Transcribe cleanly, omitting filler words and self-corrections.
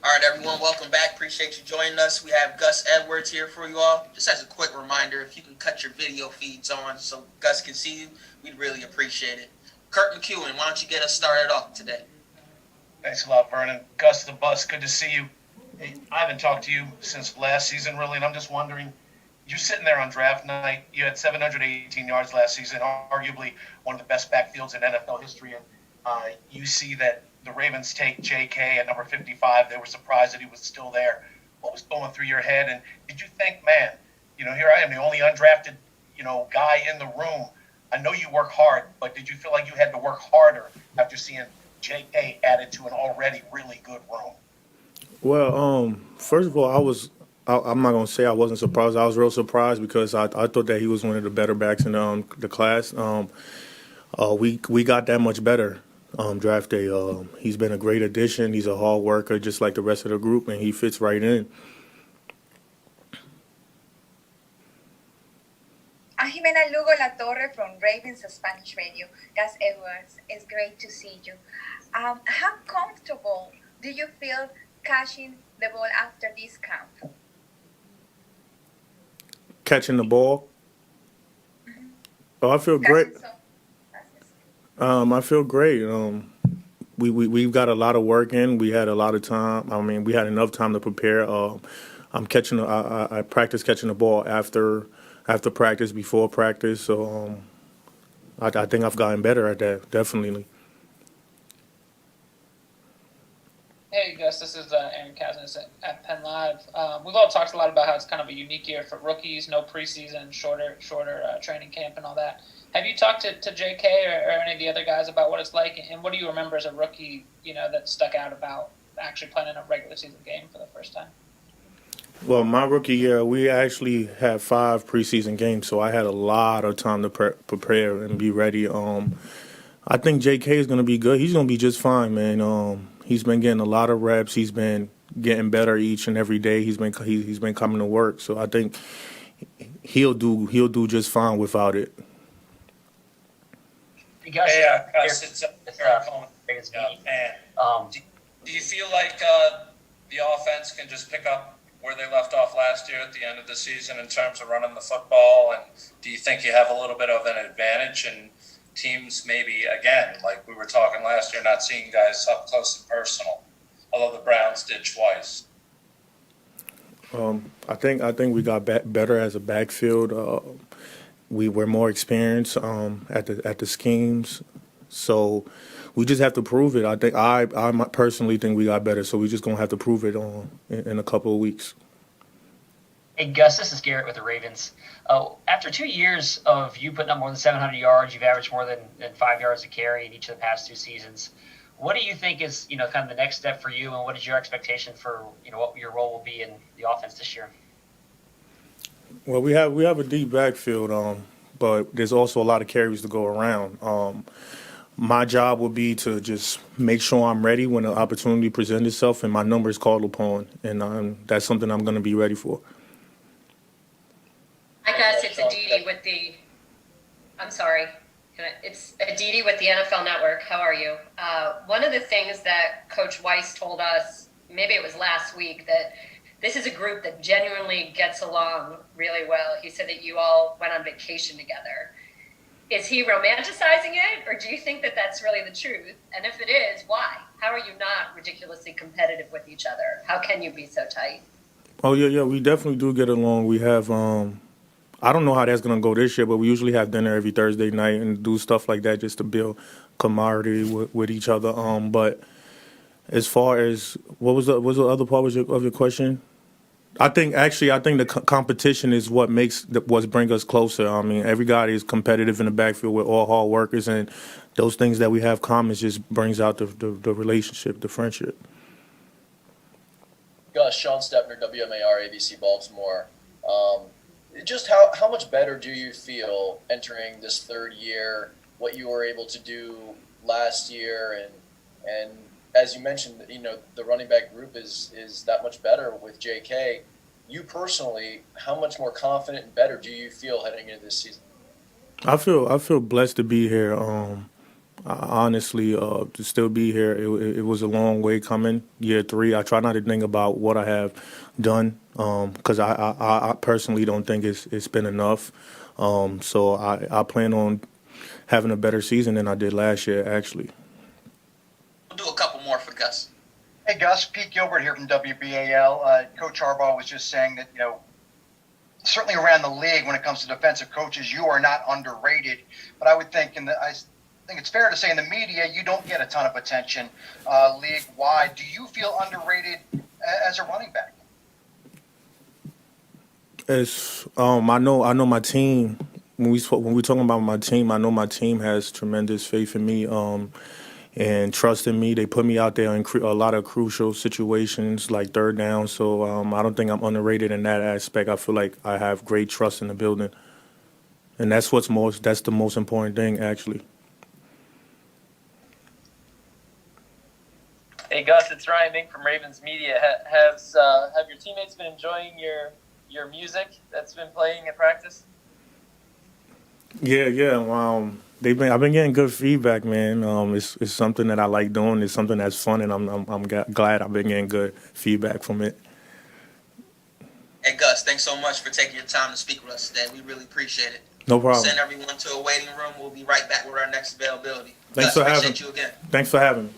All right, everyone, welcome back. Appreciate you joining us. We have Gus Edwards here for you all. Just as a quick reminder, if you can cut your video feeds on so Gus can see you, we'd really appreciate it. Kurt McEwen, why don't you get us started off today? Thanks a lot, Vernon. Gus the Bus, good to see you. Hey, I haven't talked to you since last season, really, and I'm just wondering, you're sitting there on draft night. You had 718 yards last season, arguably one of the best backfields in NFL history. And you see that the Ravens take J.K. at number 55. They were surprised that he was still there. What was going through your head? And did you think, man, here I am, the only undrafted, guy in the room. I know you work hard, but did you feel like you had to work harder after seeing J.K. added to an already really good room? Well, first of all, I'm not gonna say I wasn't surprised. I was real surprised because I thought that he was one of the better backs in the class. We got that much better draft day. He's been a great addition. He's a hard worker, just like the rest of the group, and he fits right in. Jimena Lugo La Torre from Ravens Spanish Radio. Gus Edwards, it's great to see you. How comfortable do you feel catching the ball after this camp? Catching the ball. Oh, I feel great. I feel great. We've got a lot of work in. We had a lot of time. I mean, we had enough time to prepare. I'm catching. I practice catching the ball after practice, before practice. So I think I've gotten better at that. Definitely. Hey, Gus, this is Aaron Kaznis at Penn Live. We've all talked a lot about how it's kind of a unique year for rookies, no preseason, shorter training camp and all that. Have you talked to J.K. or any of the other guys about what it's like, and what do you remember as a rookie, that stuck out about actually playing in a regular season game for the first time? Well, my rookie year, we actually had 5 preseason games, so I had a lot of time to prepare and be ready. I think J.K. is going to be good. He's going to be just fine, man. He's been getting a lot of reps. He's been getting better each and every day. He's been coming to work, so I think he'll do just fine without it. Hey, Gus, it's Eric Coleman. Do you feel like the offense can just pick up where they left off last year at the end of the season in terms of running the football? And do you think you have a little bit of an advantage in teams maybe, again, like we were talking last year, not seeing guys up close and personal, although the Browns did twice? I think we got better as a backfield. We were more experienced at the schemes, so we just have to prove it. I personally think we got better, so we're just gonna have to prove it in a couple of weeks. Hey, Gus, this is Garrett with the Ravens. After 2 years of you putting up more than 700 yards, you've averaged more than 5 yards a carry in each of the past 2 seasons. What do you think is, kind of the next step for you, and what is your expectation for, what your role will be in the offense this year? Well, we have a deep backfield, but there's also a lot of carries to go around. My job would be to just make sure I'm ready when the opportunity presents itself and my number is called upon, and that's something I'm going to be ready for. Hi, Gus. It's Aditi with the. I'm sorry. It's Aditi with the NFL Network. How are you? One of the things that Coach Weiss told us, maybe it was last week, that this is a group that genuinely gets along really well. He said that you all went on vacation together. Is he romanticizing it, or do you think that that's really the truth? And if it is, why? How are you not ridiculously competitive with each other? How can you be so tight? Oh yeah, we definitely do get along. We have I don't know how that's gonna go this year, but we usually have dinner every Thursday night and do stuff like that just to build camaraderie with each other. But as far as what was the other part of your question? I think the competition is what brings us closer. I mean, every guy is competitive in the backfield. We're all hard workers, and those things that we have common just brings out the relationship, the friendship. Gus, Sean Stepner, WMAR, ABC Baltimore. Just how much better do you feel entering this third year? What you were able to do last year, and as you mentioned, the running back group is that much better with J.K. You personally, how much more confident and better do you feel heading into this season? I feel blessed to be here. honestly, to still be here, it was a long way coming. Year 3, I try not to think about what I have done because I personally don't think it's been enough. So I plan on having a better season than I did last year, actually. We'll do a couple more for Gus. Hey Gus, Pete Gilbert here from WBAL. Coach Harbaugh was just saying that, certainly around the league when it comes to defensive coaches, you are not underrated. But I would think I think it's fair to say in the media you don't get a ton of attention league-wide. Do you feel underrated as a running back? It's I know my team. When we talking about my team, I know my team has tremendous faith in me and trust in me. They put me out there in a lot of crucial situations like third down. So I don't think I'm underrated in that aspect. I feel like I have great trust in the building, and that's the most important thing actually. Hey Gus, it's Ryan Mink from Ravens Media. Have your teammates been enjoying your music that's been playing at practice? Yeah. I've been getting good feedback, man. It's something that I like doing. It's something that's fun, and I'm glad I've been getting good feedback from it. Hey, Gus, thanks so much for taking your time to speak with us today. We really appreciate it. No problem. Send everyone to a waiting room. We'll be right back with our next availability. Thanks Gus, for having appreciate you again. Thanks for having me.